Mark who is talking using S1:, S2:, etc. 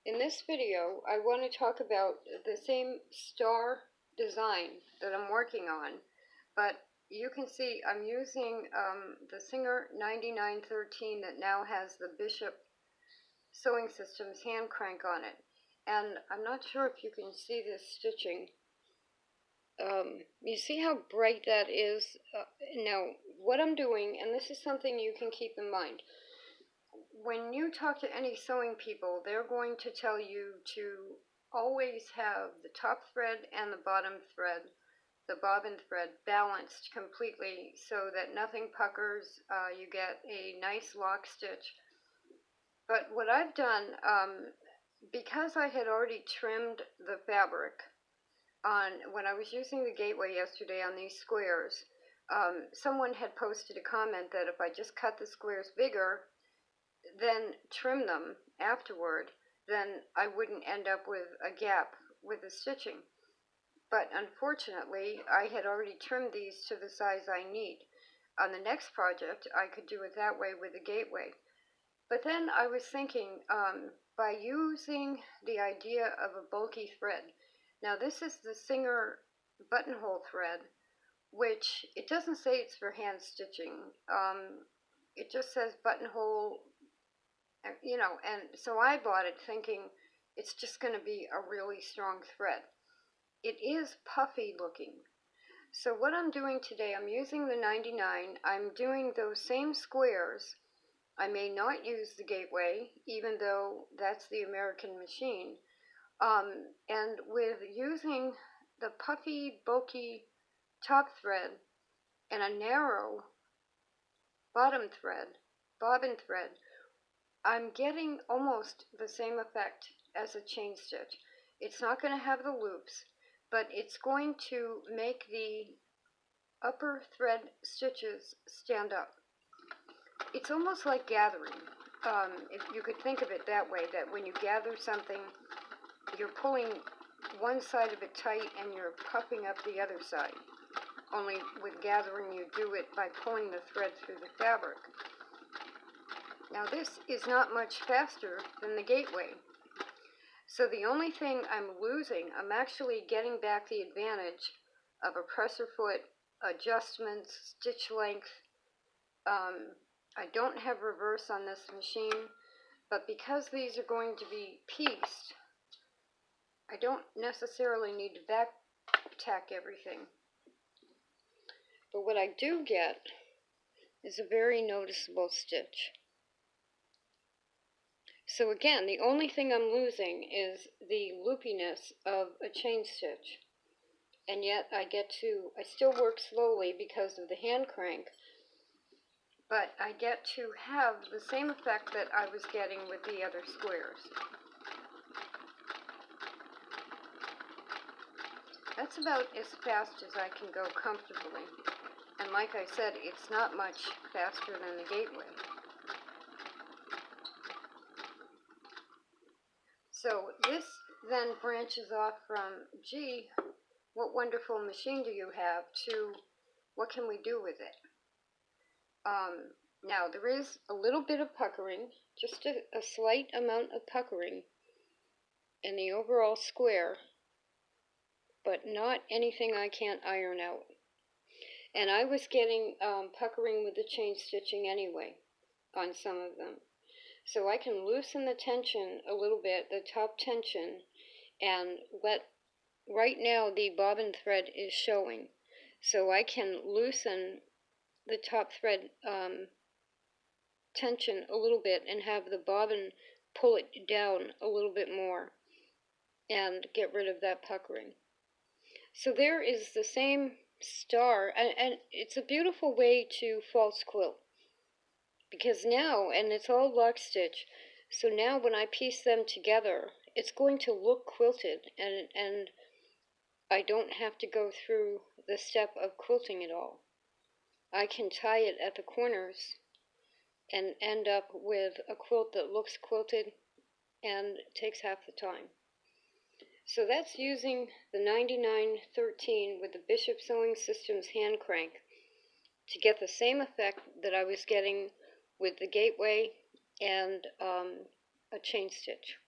S1: In this video, I want to talk about the same star design that I'm working on, but you can see I'm using the Singer 9913 that now has the Bishop Sewing Systems hand crank on it. And I'm not sure if you can see this stitching. You see how bright that is? Now, what I'm doing, and this is something you can keep in mind, when you talk to any sewing people, they're going to tell you to always have the top thread and the bottom thread, the bobbin thread, balanced completely so that nothing puckers. You get a nice lock stitch. But what I've done, because I had already trimmed the fabric when I was using the gateway yesterday on these squares, someone had posted a comment that if I just cut the squares bigger, then trim them afterward, then I wouldn't end up with a gap with the stitching. But unfortunately, I had already trimmed these to the size I need. On the next project, I could do it that way with the gateway. But then I was thinking, by using the idea of a bulky thread, now this is the Singer buttonhole thread, which it doesn't say it's for hand stitching. It just says buttonhole, you know, and so I bought it thinking it's just going to be a really strong thread. It is puffy looking. So what I'm doing today, I'm using the 99. I'm doing those same squares. I may not use the gateway, even though that's the American machine. And with using the puffy, bulky top thread and a narrow bottom thread, bobbin thread, I'm getting almost the same effect as a chain stitch. It's not going to have the loops, but it's going to make the upper thread stitches stand up. It's almost like gathering. If you could think of it that way, that when you gather something, you're pulling one side of it tight and you're puffing up the other side. Only with gathering, you do it by pulling the thread through the fabric. Now this is not much faster than the gateway. So the only thing I'm losing, I'm actually getting back the advantage of a presser foot, adjustments, stitch length. I don't have reverse on this machine, but because these are going to be pieced, I don't necessarily need to back tack everything. But what I do get is a very noticeable stitch. So again, the only thing I'm losing is the loopiness of a chain stitch. And yet I still work slowly because of the hand crank, but I get to have the same effect that I was getting with the other squares. That's about as fast as I can go comfortably. And like I said, it's not much faster than the gateway. So this then branches off from, gee, what wonderful machine do you have, to what can we do with it? Now there is a little bit of puckering, just a slight amount of puckering in the overall square, but not anything I can't iron out. And I was getting puckering with the chain stitching anyway on some of them. So I can loosen the tension a little bit, the top tension, and right now the bobbin thread is showing. So I can loosen the top thread tension a little bit and have the bobbin pull it down a little bit more and get rid of that puckering. So there is the same star, and it's a beautiful way to false quilt, because now, and it's all lock stitch, so now when I piece them together, it's going to look quilted, and I don't have to go through the step of quilting it all. I can tie it at the corners and end up with a quilt that looks quilted and takes half the time. So that's using the 9913 with the Bishop Sewing Systems hand crank to get the same effect that I was getting with the gateway and a chain stitch.